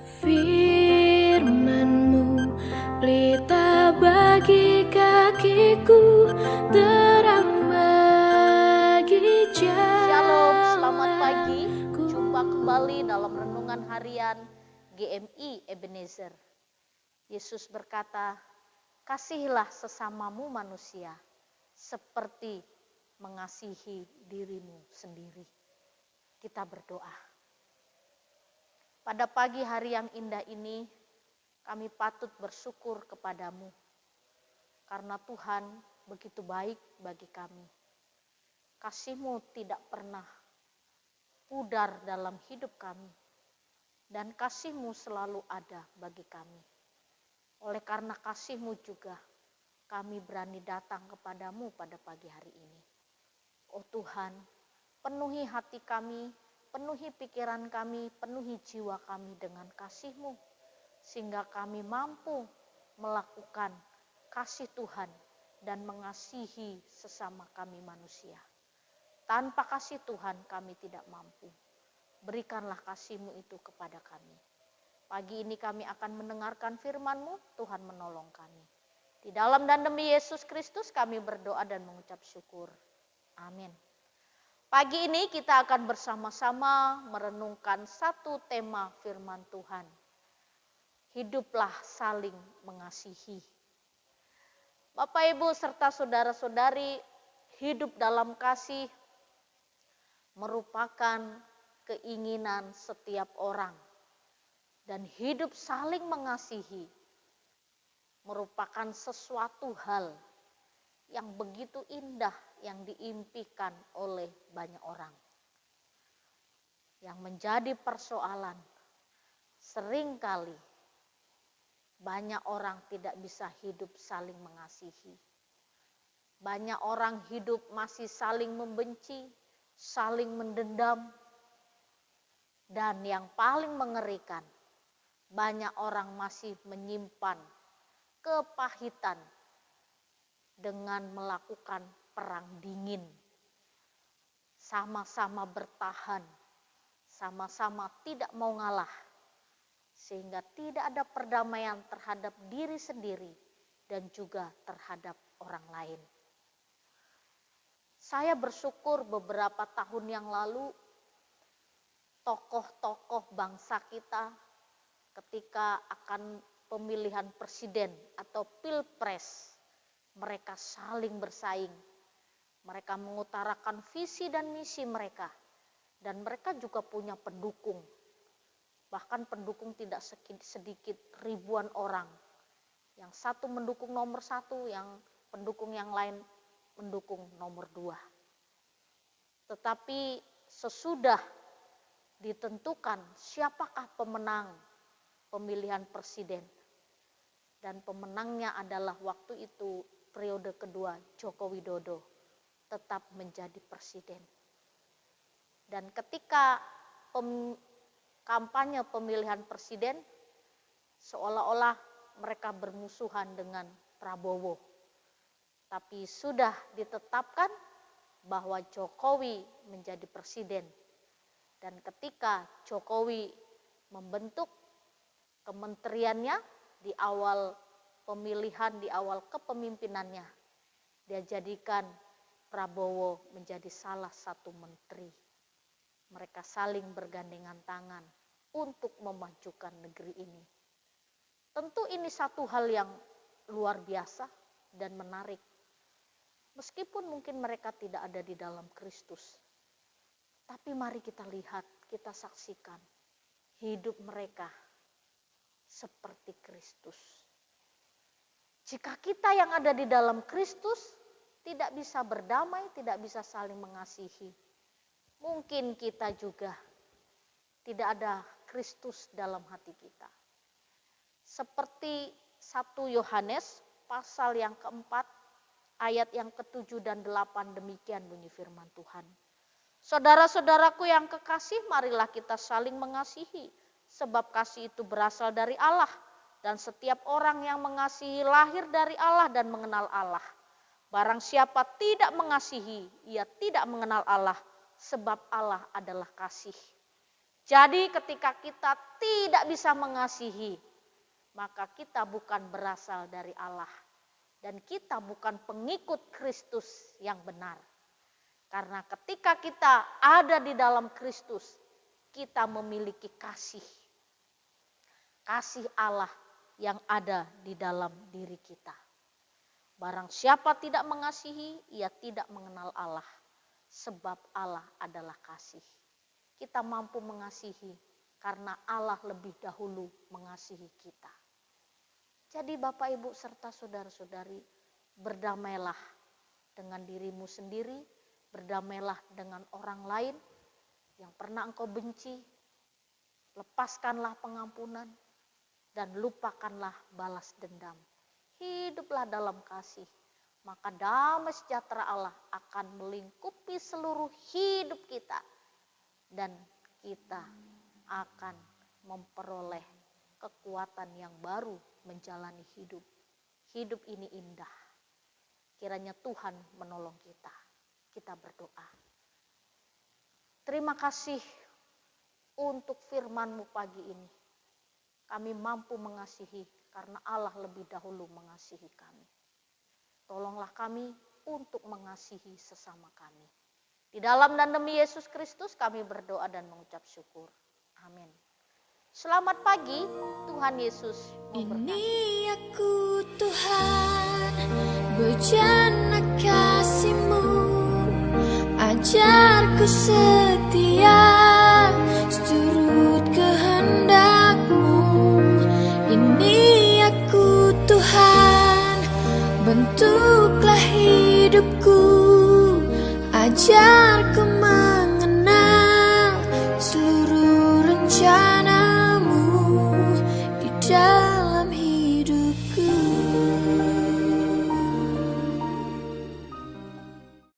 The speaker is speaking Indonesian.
Firman-Mu pelita bagi kakiku, terang bagi Shalom, selamat pagi. jalanku. Jumpa kembali dalam renungan harian GMI Ebenezer. Yesus berkata, kasihilah sesamamu manusia seperti mengasihi dirimu sendiri. Kita berdoa. Pada pagi hari yang indah ini, kami patut bersyukur kepadamu. Karena Tuhan begitu baik bagi kami. Kasih-Mu tidak pernah pudar dalam hidup kami. Dan kasih-Mu selalu ada bagi kami. Oleh karena kasih-Mu juga, kami berani datang kepadamu pada pagi hari ini. Oh Tuhan, penuhi hati kami, penuhi pikiran kami, penuhi jiwa kami dengan kasih-Mu. Sehingga kami mampu melakukan kasih Tuhan dan mengasihi sesama kami manusia. Tanpa kasih Tuhan kami tidak mampu. Berikanlah kasih-Mu itu kepada kami. Pagi ini kami akan mendengarkan firman-Mu, Tuhan menolong kami. Di dalam dan demi Yesus Kristus kami berdoa dan mengucap syukur. Amin. Pagi ini kita akan bersama-sama merenungkan satu tema firman Tuhan. Hiduplah saling mengasihi. Bapak, Ibu, serta saudara-saudari, hidup dalam kasih merupakan keinginan setiap orang. Dan hidup saling mengasihi merupakan sesuatu hal yang begitu indah yang diimpikan oleh banyak orang. Yang menjadi persoalan, seringkali banyak orang tidak bisa hidup saling mengasihi. Banyak orang hidup masih saling membenci, saling mendendam. Dan yang paling mengerikan, banyak orang masih menyimpan kepahitan dengan melakukan perang dingin. Sama-sama bertahan, sama-sama tidak mau ngalah. Sehingga tidak ada perdamaian terhadap diri sendiri dan juga terhadap orang lain. Saya bersyukur beberapa tahun yang lalu tokoh-tokoh bangsa kita ketika akan pemilihan presiden atau pilpres, mereka saling bersaing. Mereka mengutarakan visi dan misi mereka. Dan mereka juga punya pendukung. Bahkan pendukung tidak sedikit, ribuan orang. Yang satu mendukung nomor satu, yang pendukung yang lain mendukung nomor dua. Tetapi sesudah ditentukan siapakah pemenang pemilihan presiden. Dan pemenangnya adalah waktu itu periode kedua Joko Widodo tetap menjadi presiden. Dan ketika kampanye pemilihan presiden, seolah-olah mereka bermusuhan dengan Prabowo. Tapi sudah ditetapkan bahwa Jokowi menjadi presiden. Dan ketika Jokowi membentuk kementeriannya di awal pemilihan, di awal kepemimpinannya, dia jadikan Prabowo menjadi salah satu menteri. Mereka saling bergandengan tangan untuk memajukan negeri ini. Tentu ini satu hal yang luar biasa dan menarik. Meskipun mungkin mereka tidak ada di dalam Kristus. Tapi mari kita lihat, kita saksikan hidup mereka seperti Kristus. Jika kita yang ada di dalam Kristus tidak bisa berdamai, tidak bisa saling mengasihi, mungkin kita juga tidak ada Kristus dalam hati kita. Seperti 1 Yohanes pasal yang keempat, ayat yang ke-7 dan 8, demikian bunyi firman Tuhan. Saudara-saudaraku yang kekasih, marilah kita saling mengasihi, sebab kasih itu berasal dari Allah. Dan setiap orang yang mengasihi lahir dari Allah dan mengenal Allah. Barang siapa tidak mengasihi, ia tidak mengenal Allah, sebab Allah adalah kasih. Jadi ketika kita tidak bisa mengasihi, maka kita bukan berasal dari Allah. Dan kita bukan pengikut Kristus yang benar. Karena ketika kita ada di dalam Kristus, kita memiliki kasih. Kasih Allah yang ada di dalam diri kita. Barang siapa tidak mengasihi, ia tidak mengenal Allah. Sebab Allah adalah kasih. Kita mampu mengasihi karena Allah lebih dahulu mengasihi kita. Jadi Bapak Ibu serta saudara-saudari, berdamailah dengan dirimu sendiri, berdamailah dengan orang lain yang pernah engkau benci, lepaskanlah pengampunan, dan lupakanlah balas dendam. Hiduplah dalam kasih, maka damai sejahtera Allah akan melingkupi seluruh hidup kita, dan kita akan memperoleh kekuatan yang baru menjalani hidup. Hidup ini indah. Kiranya Tuhan menolong kita. Kita berdoa. Terima kasih untuk firman-Mu pagi ini. Kami mampu mengasihi karena Allah lebih dahulu mengasihi kami. Tolonglah kami untuk mengasihi sesama kami. Di dalam dan demi Yesus Kristus kami berdoa dan mengucap syukur. Amin. Selamat pagi, Tuhan Yesus memberkati. Ini aku Tuhan, bejana kasih-Mu, ajarku setia, seturut kehendak-Mu. Ini aku Tuhan, bentuklah hidupku, ajarku